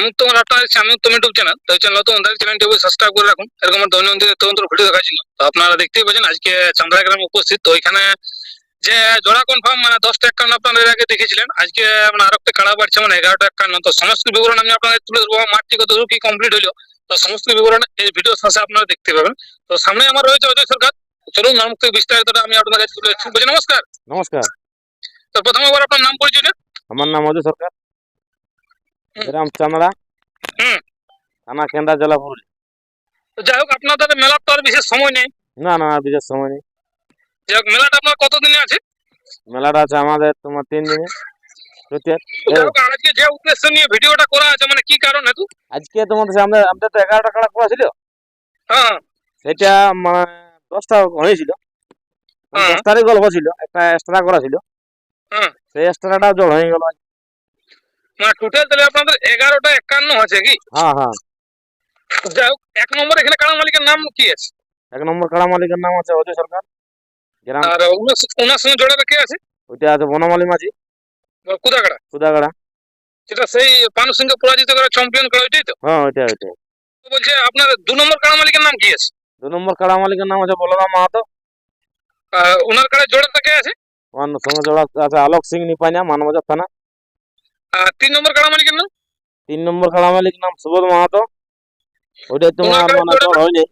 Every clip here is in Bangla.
আমি তো আপনার আমি তো ইউটিউব চ্যানেল, তো এই চ্যানেল তো আমাদের চ্যানেলটি সাবস্ক্রাইব করে রাখুন। এরকম দৈনন্দিন তদন্ত ভিডিও দেখার জন্য। তো আপনারা দেখতেই পাচ্ছেন আজকে চামড়া গ্রামে উপস্থিত। তো এখানে যে জোড়া কনফার্ম মানে 10টা একান্ন আপনারা এর আগে দেখেছিলেন, আজকে মানে আরো একটা কাড়া বাড়ছে মানে 11টা একান্ন। তো সমস্ত বিবরণ আমি আপনাদের তুলে ধরবো। মাঠটি কত দূর কি কমপ্লিট হলো, তো সমস্ত বিবরণ এই ভিডিও শেষে আপনারা দেখতে পাবেন। তো সামনে আমার রয়েছে অজয় সরকার। চলুন নাম থেকে বিস্তারিতটা আমি আপনাদের কাছে তুলে ধরছি। বুঝি নমস্কার। নমস্কার। তো প্রথমে আবার আপনার নাম পরিচয় দিন। আমার নাম অজয় সরকার, গ্রাম চামড়া, থানা কেন্দ্রা, জেলা পুরুলিয়া। তো যাই হোক, আপনাদের মেলার তো আর বিশেষ সময় নেই। না না, বিশেষ সময় নেই। যাই হোক, মেলাটা আপনার কতদিনে আছে? মেলাটা আছে আমাদের তোমার 3 দিনে। যাই হোক, আর আজকে যে উদ্দেশ্য নিয়ে ভিডিওটা করা আছে মানে কি কারণ হেতু? আজকে তোমাদের সামনে আমাদের তো 11টা কাড়া করা ছিল। হ্যাঁ সেটা মানে 10টা হয়েছিল, হ্যাঁ 10টারই গল্প ছিল, একটা এক্সট্রা করা ছিল। হ্যাঁ। সেই এক্সট্রাটা জল হয়ে গেল। মানে টোটাল তাহলে আপনাদের 11টা একান্ন আছে কি? হ্যাঁ হ্যাঁ। যাই হোক, 1 নম্বর এখানে কাড়া মালিকের নাম কি আছে? 1 নম্বর কাড়া মালিকের নাম আছে অজয় সরকার, গ্রাম। আর ওনার সঙ্গে জোড়াটা কে আছে? ওইটা আছে বনমালী মাঝি, কুদাকাড়া, কুদাগাড়া। যেটা সেই পানু সিংকে পরাজিত করে চ্যাম্পিয়ন করে, ওইটাই তো? হ্যাঁ ওইটাই। তো বলছে আপনার 2 নম্বর কাড়া মালিকের নাম কি আছে? 2 নম্বর কাড়া মালিকের নাম আছে বলরাম মাহাতো। ওনার কাড়ায় জোড়াটা কে আছে? ওর সঙ্গে জোড়া আছে আলোক সিং নিপাইনা, মানবাজার থানা। আর 3 নম্বর কাড়া মালিকের নাম? 3 নম্বর কাড়া মালিকের নাম সুবোধ মাহাতো। ওইটাই তোমার ওনার কাড়ায় মানে জোড়াটা? তোর হয়নি,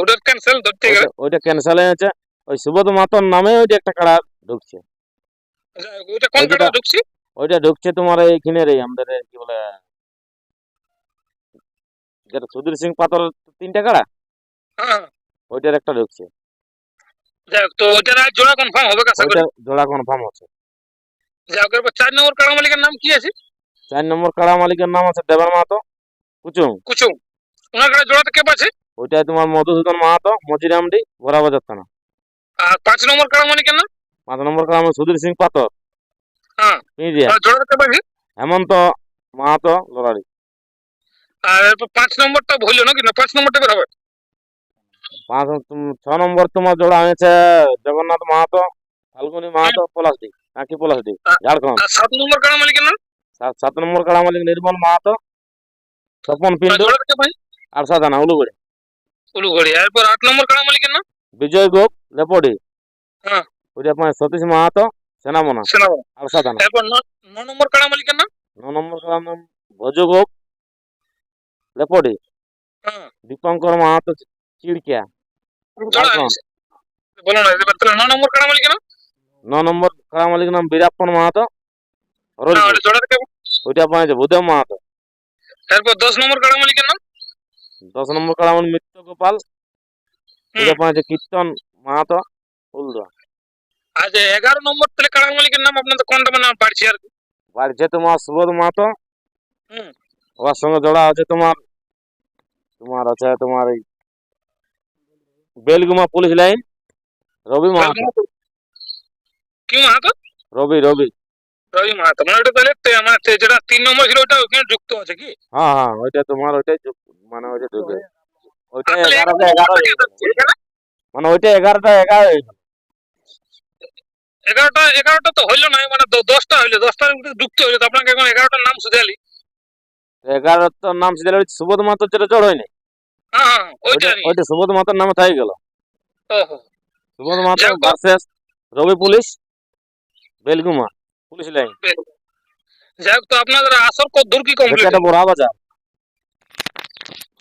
ওটা ক্যান্সেল ধরতে গেলে। ওইটা ক্যান্সেল হয়েছে। ওই সুবোধ মাহাতোর নামে ওইটা একটা কাড়া ঢুকছে। যাই হোক, ওইটা কোন কাড়া ঢুকছি? ওইটা ঢুকছে তোমার এইখানে রে, আমাদের কি বলে, যেটা সুধীর সিং পাতর 3টা কাড়া, হ্যাঁ। ওইটার একটা ঢুকছে। যাই হোক, তো ওইটার আর জোড়া কনফার্ম হবে আশা করি। ওইটা জোড়া কনফার্ম আছে। যাই হোক, এরপর 4 নম্বর কাড়া মালিকের নাম কি আছে? 4 নম্বর কাড়া মালিকের নাম আছে দেবেন মাহাতো, কুচুং। কুচুং। ওনার কাড়ায় জোড়াটা কে পাচ্ছে? ওইটাই তোমার মধুসূদন মাহাতো, মজিরামডি, ভোরাবাজার থানা। আর 5 নম্বর কাড়া মালিকের নাম? 5 নম্বর কাড়া মানে সুধীর সিং পাতর, হ্যাঁ। পিঁড়িয়া। আর জোড়াটা কে পাচ্ছে? হেমন্ত মাহাতো, লড়ারি। আর এরপর 5 নম্বরটা ভুললো নাকি, না 5 নম্বরটা বের হবে? 6 নম্বর তোমার জোড়া হয়েছে জগন্নাথ মাহাতো, ফাল্গুনি মাহাতো, পলাশডি, নাকি পলাশডি, ঝাড়খণ্ড। আর 7 নম্বর কাড়া মালিকের নাম? 7 নম্বর কাড়া মালিক নির্মল মাহাতো, স্বপন আর পিন্টু, জোড়াটা কে পাচ্ছে? আর সাদানা উলুগুড়ি। উলুঘড়ি। এরপর 8 নম্বর কাড়া মালিকের নাম? বিজয় গোপ, লেপডি। হ্যাঁ। ওইটা পায় সতীশ মাহাতো, সেনামনা, সেনাবাহিনী। আর সাদানা। এরপর 9 নম্বর কাড়া মালিকের নাম? 9 নম্বর কাড়া নাম ভজু গোপ, লেপডি, হ্যাঁ। দীপঙ্কর মাহাতো, চিড়কিয়া, জোড়া ঝাড়খণ্ড। হয়েছে। বলো না, এবার তাহলে 9 নম্বর কাড়া মালিকের নাম? 9 নম্বর কাড়া মালিকের নাম বীরাপ্পন মাহাতো, হ্যাঁ, হরলপুর। ওটা জোড়াটা কে? ওইটা পাইছে ভূদেব মাহাতো। এরপর 10 নম্বর কাড়া মালিকের নাম? 10 নম্বর কাড়া মালিক মিত্র গোপাল, ওইটা পাইছে কীর্তন মাহাতো, উলদা। আর যে 11 নম্বর তাহলে কাড়া মালিকের নাম আপনাদের কোনটা মানে পারছি আর কি? বাড়ছে তোমার সুবোধ মাহাতো। হুম। ওর সঙ্গে জোড়া আছে তোমার তোমার আছে তোমার এই বেলগুমা পুলিশ লাইন, রবি মাহাতো। কি মাহাতো? রবি। রবি মাহাতো। মানে ওটা তাহলে মানে যেটা 3 নম্বর ছিল ওটা ওখানে যুক্ত আছে কি? হ্যাঁ হ্যাঁ, ওইটা তোমার ওইটাই মানে ওইটা ঢুকে। ওইটা আর তাহলে 11টা 11 11 হয়ে গেল। মানে ওইটা 11টা 11 হয়ে গেল। 11টা তো হইলো না, মানে 10টা হইলো, 10টার যুক্ত হইলো, তো আপনাকে এখন 11টার নাম শুধালি। 11টার নাম সিরিয়াল সুবোধ মাহাতো, যেটা জড় হয়নি। হ্যাঁ হ্যাঁ, ওইটা নিয়ে। ওইটা সুবোধ মাহাতোর নামে থাই গেল। ওহো। সুবোধ মাহাতো যাই হোক, ভার্সেস রবি পুলিশ, বেলগুমা পুলিশ লাইন। যাই হোক, তো আপনাদের আসর কত দূর কি কমপ্লিট? এটা বড়া বাজার।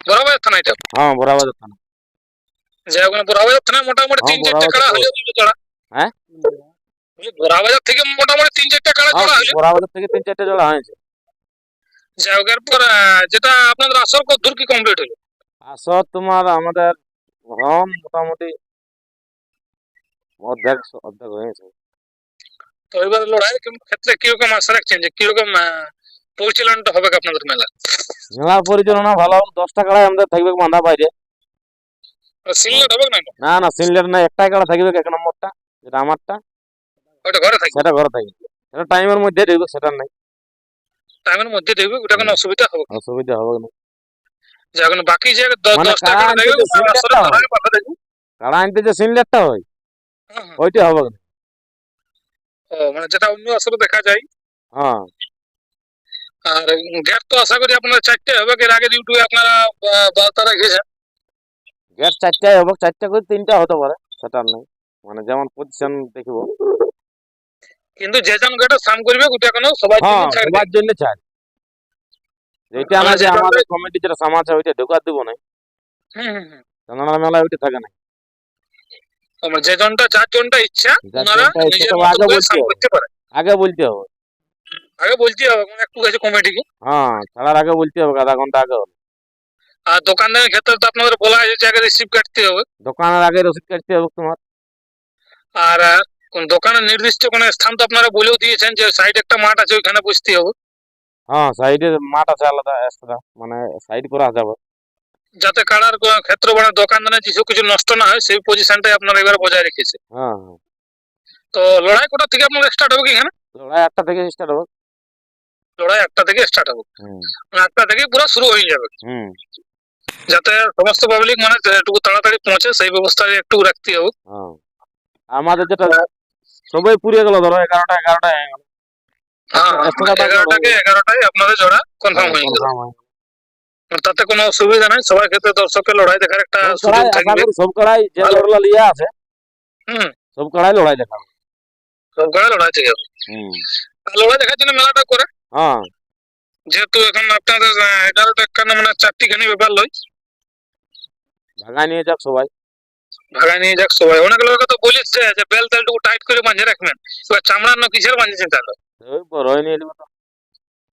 বরাবর থানা এটা? হ্যাঁ বড়া বাজার থানা। যাই হোক, বরাবর থানায় মোটামুটি হ্যাঁ 3-4টা কাড়া হইলো জোড়া। হ্যাঁ বরাবর থেকে মোটামুটি 3-4টা কাড়া জোড়া হইলো। বড়া বাজার থেকে 3-4টে জোড়া হয়েছে। যাই হোক, এরপর যেটা আপনাদের আসর কত দূর কি কমপ্লিট হইলো? আসর তোমার আমাদের মোটামুটি অর্ধেক হয়েছে। তো এবার লড়াই ক্ষেত্রে কিরকম আশা রাখছেন, যে কিরকম পরিচালনাটা হবে আপনাদের মেলা? মেলার পরিচালনা ভালো। 10টা কাড়াই আমাদের থাকবে বাঁধা বাইরে। সিলেট হবে না? না না, সিনলেট না, একটাই কাড়া থাকবে 1 নম্বরটা, যেটা আমারটা। ওটা ঘরে থাকবে? সেটা ঘরে থাকবে, সেটা টাইমের মধ্যে ঢুকবে, সেটা নাই টাইমের মধ্যে দেখবে, ওটা কোনো অসুবিধা হবে না? অসুবিধা হবে না। যখন বাকি যে মানে 10টা কাড়া কাড়া আনতে থাকবে যে সিনলেটটা হয়, আসরে বাধা দেখবে। কাড়া আনতে যে সিনলেটটা হয়, ওইটা হবে না। ও, মানে যেটা অন্য আসরে দেখা যায়। হ্যাঁ। আর গেট তো আশা করি আপনারা 4টে হবে, এর আগে ইউটিউবে আপনারা বার্তা রেখেছেন। গেট 4টায় হবে, 4টা করে 3টা হতে পারে, সেটা নেই, মানে যেমন পজিশন দেখব। কিন্তু যে জন গেটে সাম করবে ওটা কোনো সবাই হ্যাঁ, জন্য ছাড় সবার জন্য ছাড়। যেটা না মানে যে যেটা আমাদের কমিটি যেটা সাম আছে ওইটা ঢোকার দিব না, হুম। চান্দনা মেলায় ওইটা থাকে না। আমার যে জনটা 4জনটা ইচ্ছা যার ওনারা জনটা ইচ্ছে নিজের তবে মতো আগে করে বলতে সাম হবে, করতে পারে। আগে বলতে হবে। আগে বলতে হবে একটু কাছে কমিটিকে। হ্যাঁ, ছাড়ার আগে বলতে হবে, আধা ঘন্টা আগে হবে। আর দোকানদারের ক্ষেত্রে তো আপনাদের বলা হয়েছে যে আগে রিসিভ কাটতে হবে। দোকানের আগে রসিদ কাটতে হবে তোমার। আর কোন দোকানের নির্দিষ্ট কোনো স্থান তো আপনারা বলেও দিয়েছেন যে সাইড একটা মাঠ আছে ওইখানে বসতে হবে, হ্যাঁ, সাইডে মাঠ আছে আলাদা এক্সট্রা, মানে সাইড করা যাবে। যাতে কাড়ার ক্ষেত্র মানে দোকানদারের কিছু কিছু নষ্ট না হয় সেই পজিশনটাই আপনারা এবার বজায় রেখেছে। হ্যাঁ, হ্যাঁ। তো লড়াই কোটা থেকে আপনার স্টার্ট হবে কি এখানে? লড়াই 8টা থেকে স্টার্ট হবে। লড়াই 8টা থেকে স্টার্ট হবে, হুম, মানে 8টা থেকে পুরো শুরু হয়ে যাবে, হুম। যাতে সমস্ত পাবলিক মানে একটু তাড়াতাড়ি পৌঁছে সেই ব্যবস্থা একটু রাখতে হবে। হ্যাঁ, আমাদের যেটা সবাই পুড়িয়ে গেল, ধরো 11টা হয়ে গেল। হ্যাঁ, extra টা 11টায় আপনাদের জোড়া কনফার্ম হয়ে গেল। confirm হয়। তাতে কোনো অসুবিধা নাই, সবার ক্ষেত্রে দর্শকের লড়াই দেখার একটা সব সুযোগ কড়াই আশা থাকবে। করি, সব কড়াই যে ভালো। লড়লা লিয়া আছে হুম, সব কড়াই লড়াই দেখাবে। সব কড়াই লড়াই থেকে যাবে। হুম, আর লড়াই দেখার জন্য মেলাটা করে, হ্যাঁ, যেহেতু এখন আপনাদের 11টা একান্ন মানে 4টিখানি ব্যাপার লয়, ভাগায় নিয়ে যাক সবাই। ভাগায় নিয়ে যাক সবাই। অনেক লোক তো বলিস যে বেল তেলটুকু টাইট করে বাঁধে রাখবেন, এবার চামড়ার না কিসের বাঁধেছেন তাহলে? ওই বড়ই নিয়ে নেবো তো,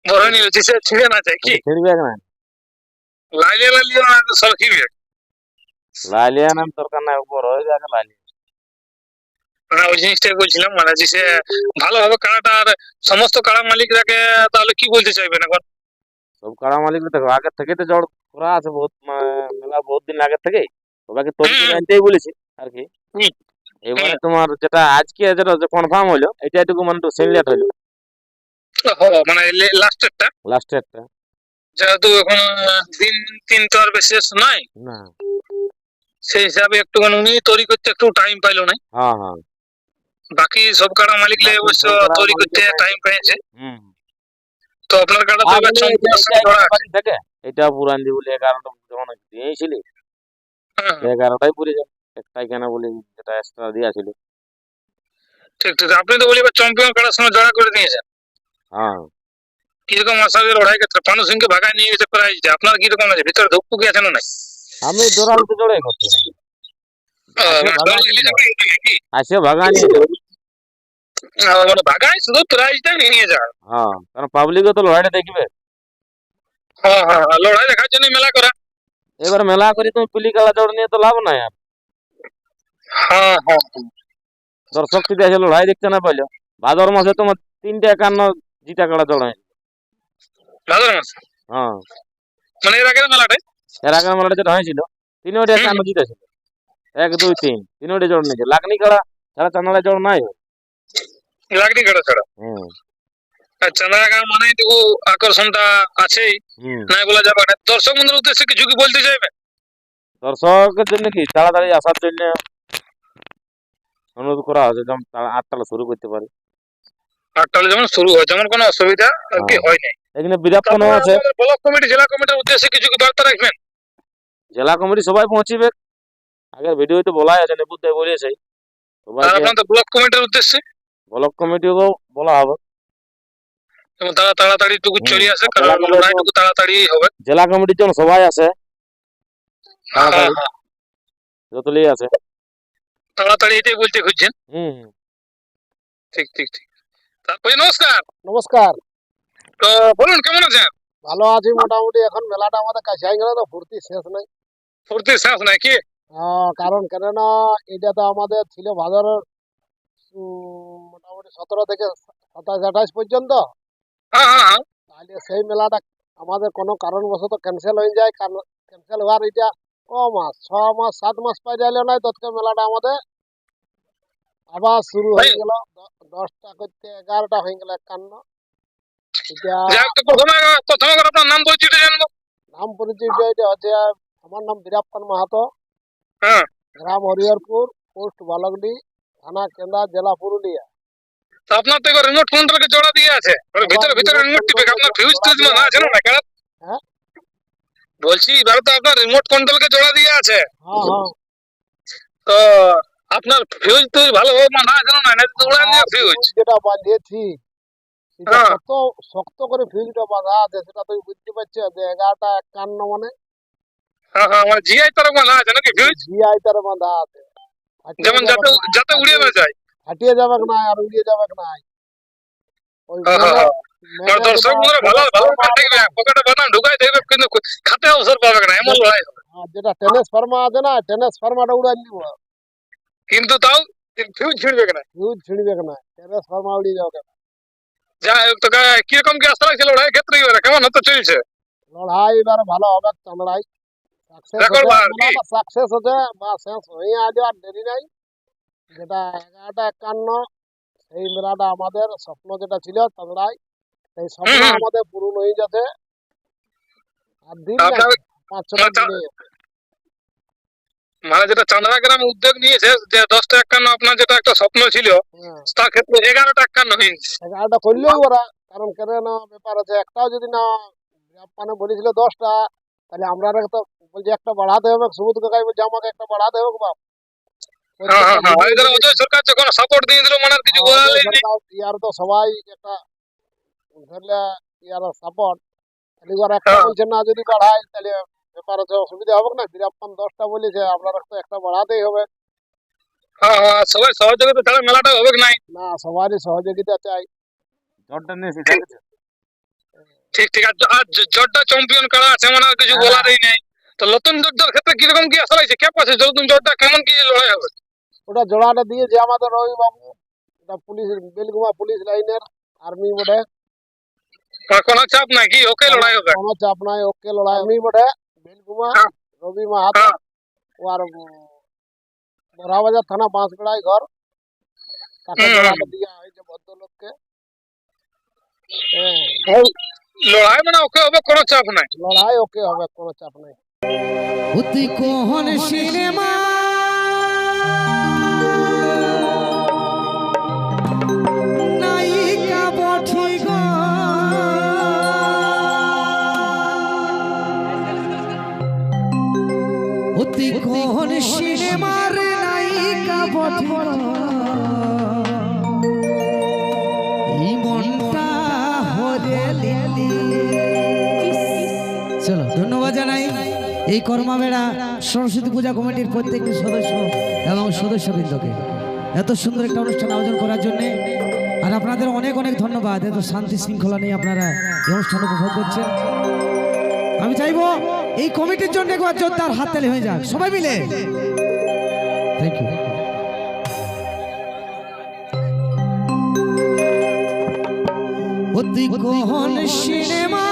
বড় নিয়ে ছিঁড়ে না যায় কি ওটা ছিড়বে না। লাইলে লাইলে সলকিবে লাইলিয়া নাম দরকার নাই, বড় হয়ে যাবে লাইলিয়া। না, ওই জিনিসটাই বলছিলাম মানে যে সে ভালোভাবে কাড়াটা। আর সমস্ত কাড়া মালিকরাকে তাহলে কি বলতে চাইবেন এখন? সব কাড়া মালিক দেখো আগের থেকে তো জড় করা আছে, বহুত মানে মেলা বহুত দিন আগের থেকেই সবাইকে তৈরি করে হুম, আনতেই বলেছি আর কি। হুম, এবারে হুম। তোমার যেটা আজকে যেটা কনফার্ম হলো এটা একটু মানে একটু সিনলেট হলো মানে লাস্টেরটা, লাস্টেরটা। যেহেতু এখন দিন 3 তো আর বেশি নয়, না, সেই হিসাবে একটুখানি উনি তৈরি করতে একটু টাইম পাইলো না। হ্যাঁ, হ্যাঁ। বাকি সব কাড়া মালিকলে বাকি অবশ্য সব কাড়া তৈরি করতে মালিকের টাইম পেয়েছে। হুম। তো আপনার কাড়া তো আর এবার বলে চম্পিয়নের এটা সঙ্গে ধরা আছে। বাকি থাকে, এটা পুরান দি বলে 11টা যখন দিয়েছিলি হ্যাঁ, 11টাই পুরে যাবে, একটাই কেন বলি যেটা এক্সট্রা দিয়েছিল। ঠিক ঠিক। আপনি তো বলি এবার চম্পিয়ন কাড়ার সঙ্গে জড়া করে নিয়েছেন। হ্যাঁ, কিরকম আশা করি লড়াই ক্ষেত্রে পানু সিংকে ভাগায় নিয়ে গেছে প্রাইজ, আপনার কিরকম আছে ভিতরে ধুকপুকি আছে না নাই? আমি দৌড়ালতে জড়াই করছি না। আসে মানে ভাগা দল নিয়ে গেলে যাও, নাকি নাকি? আসে ভাগা নিয়ে যাও। মানে ভাগায় শুধু প্রাইজটা নিয়ে যায়। হ্যাঁ, কারণ পাবলিকও তো লড়াইটা দেখবে। হ্যাঁ, লড়াই দেখার জন্য মেলা করা। এবার মেলা করি তুমি পুলি কালা দৌড় নিয়ে তো লাভ নাই আর। হ্যাঁ। দর্শক যদি আসে লড়াই দেখতে না পাইলো, ভাদর মাসে তোমার 351 জিতা কাড়া দৌড়াই। ভাদর মাস হ্যাঁ, মানে এর আগের মেলাটাই। এর আগের মেলাটা যেটা হয়েছিল 351 জিতেছিল, 1 2 3 তিনোটি জোড় নিয়েছে। লাগনি কাড়া ছাড়া চান্দালা জোড় নাই। লাগনি কাটা ছাড়া হুম, আর চাঁদা মানে একটু আকর্ষণটা আছেই, হুম। নাই বলা যাবে না। দর্শক বন্ধুর উদ্দেশ্যে কিছু কি বলতে চাইবেন? দর্শকের জন্য কি তাড়াতাড়ি আসার জন্য অনুরোধ করা হয়েছে, যেমন 8টা শুরু করতে পারি। 8টালে যেমন শুরু হয়, যেমন কোনো অসুবিধা আর কি হ্যাঁ, হয় নাই। এখানে বিজ্ঞাপনও তারপরে আছে। আপনাদের ব্লক কমিটি জেলা কমিটির উদ্দেশ্যে কিছু কি বার্তা রাখবেন? জেলা কমিটি সবাই পৌঁছিবে, আগের ভিডিওতে বলাই আছে, নেপুদাই বলেছে আর সবাইকে। আপনাদের ব্লক কমিটির উদ্দেশ্যে ব্লক কমিটিকেও বলা হবে। এবং তারা তাড়াতাড়ি টুকু চলে আসে, আর কারণ লড়াইটুকু তাড়াতাড়ি হবে। জেলা কমিটির জন্য সবাই আছে, হ্যাঁ, তাড়াতাড়ি যতলেই আছে। তাড়াতাড়ি এটাই বলতে খুঁজছেন। হুম, হুম। ঠিক। তারপরে নমস্কার। নমস্কার। তো বলুন কেমন আছেন? ভালো আছি মোটামুটি। এখন মেলাটা আমাদের কাছে হয়ে গেল তো ফুর্তি শেষ নাই। ফুর্তি শেষ নাকি? কারণ কেননা এটা তো আমাদের ছিল ভাদরের মোটামুটি 17 থেকে 27 28 পর্যন্ত। হ্যাঁ। তাহলে সেই মেলাটা আমাদের কোনো কারণবশত ক্যান্সেল হয়ে যায়। ক্যান্সেল হওয়ার এটা মাস 6 মাস 7 মাস পাই যাইলে নাই, তৎকে মেলাটা আমাদের আবার শুরু হয়ে গেল। 10টা করতে 11টা হয়ে গেল 51। এটা যাক, তো প্রথমে করে আপনার নাম পরিচয়টা জানবো। নাম পরিচয় এটা হচ্ছে, আমার নাম বীরাপ্পন মাহাতো, হ্যাঁ, গ্রাম হরিহরপুর, পোস্ট বালকডি, থানা কেন্দা, জেলা পুরুলিয়া। তো আপনার তো রিমোট কন্ট্রোলকে জোড়া দিয়ে আছে ভিতরে ভিতরে রিমোট টিপে আপনার ফিউজ টুজ মানা আছে না কেন? হ্যাঁ? বলছি এবারে তো আপনার রিমোট কন্ট্রোলকে জোড়া দিয়ে আছে, হ্যাঁ তো আপনার ফিউজ টুজ ভালোভাবে মানা আছে না? না তো উড়ান দিয়ে ফিউজ। যেটা বাঁধিয়েছি এটা হ্যাঁ। কত শক্ত করে ফিউজটা বাঁধা আছে সেটা তুমি বুঝতে পারছো যে 11টা 51 মানে হ্যাঁ হ্যাঁ, মানে জিআই তার মানা আছে নাকি ফিউজ? জিআই তার বাঁধা আছে। ফাটিয়ে যেমন যাবে যাতে না, যাতে উড়িয়ে না যায়। ফাটিয়ে যাবে না আর উড়িয়ে যাবে না। ওই হ্যাঁ হ্যাঁ হ্যাঁ। মানে দর্শক বন্ধুরা ভালো ভালো করে দেখবে, পকেটে বাদাম ঢুকাই দেখবে কিন্তু খাতে অবসর পাবে না, এমন লড়াই হবে। যেটা টেনিস ফার্মা আছে না, টেনিস ফার্মাটা উড়াই দিব, কিন্তু তাও ফিউজ ছিঁড়বে না। ফিউজ ছিঁড়বে না, টেনিস ফার্মা উড়িয়ে যাবে। যাই হোক, তো কিরকম কি আশা রাখছিল লড়াই ক্ষেত্রে এবারে কেমন হতে চলছে? লড়াই এবার ভালো হবে, চামড়াই রেকর্ড বার কি? সাকসেস হচ্ছে বা শেষ হয়ে আজ আর দেরি নাই। যেটা 11টা 51 সেই মেলাটা আমাদের স্বপ্ন যেটা ছিল চামড়াই, সেই স্বপ্ন আমাদের পূরণ হয়ে যাচ্ছে। আর দিন আপনার 5-6টা দিনে মানে যেটা চান্দরা গ্রাম উদ্যোগ নিয়েছে যে 10টা 51 আপনার যেটা একটা স্বপ্ন ছিল, তার ক্ষেত্রে 11টা 51 হয়েছে। 11টা করলেই ওরা, কারণ কেন না ব্যাপার আছে, একটাও যদি না মানে বলেছিল 10টা, তাহলে আমরা তো বলছি একটা বাড়াতে হবে। সুবোধ কাকাই বলছে আমাকে একটা বাড়াতে হবে বাপ। হ্যাঁ হ্যাঁ হ্যাঁ, এদের অজয় সরকার যখন সাপোর্ট দিয়ে দিল মানে আর কিছু বলার নেই। ইয়ার তো সবাই একটা ধরলে ইয়ার সাপোর্ট, তাহলে ওরা একটা বলছে না যদি বাড়াই তাহলে ব্যাপার আছে, অসুবিধা হবে না। বীরাপ্পান 10টা বলেছে, আমরা তো একটা বাড়াতেই হবে। হ্যাঁ হ্যাঁ, সবাই সহযোগিতা ছাড়া মেলাটা হবে নাই। না, সবারই সহযোগিতা চাই। জটটা নিয়েছি দেখেছো? ঠিক ঠিক। আর জটটা চ্যাম্পিয়ন করা আছে মানে আর কিছু বলারই নেই। তো নতুন জটটার ক্ষেত্রে কিরকম কি আশা রাখছে? কে পাচ্ছে নতুন জটটা, কেমন কি লড়াই হবে? ওটা জোড়াটা দিয়েছে আমাদের রবি বাবু, এটা পুলিশ, বেলগুমা পুলিশ লাইনের আর্মি বটে। কোনো চাপ নাই কি? ওকে লড়াই হবে? কোনো চাপ নাই, ওকে লড়াই। আর্মি বটে বেলগুমা, রবি মাহাতো, আর বড়াবাজার থানা বাঁশবেড়ায় ঘর। তাকে জোড়াটা দিয়া হয়েছে ভদ্রলোককে। লড়াই মানে ওকে হবে, কোনো চাপ নাই। লড়াই ওকে হবে, কোনো চাপ নাই। অতি কোহন সিনেমা নায়িকা বঠি গো, অতি কোহন সিনেমার নায়িকা বঠি গো, এই মনটা হরে লেলি। চলো ধন্যবাদ জানাই এই কর্মাবেড়া সরস্বতী পূজা কমিটির প্রত্যেকটি সদস্য এবং সদস্যবৃন্দকে এত সুন্দর একটা অনুষ্ঠান আয়োজন করার জন্য। আর আপনাদের অনেক অনেক ধন্যবাদ, এত শান্তি শৃঙ্খলা নিয়ে আপনারা এই অনুষ্ঠান উপভোগ করছেন। আমি চাইবো এই কমিটির জন্য একবার জোরদার হাততালি হয়ে যাক সবাই মিলে। Thank you. অতি কোহন সিনেমা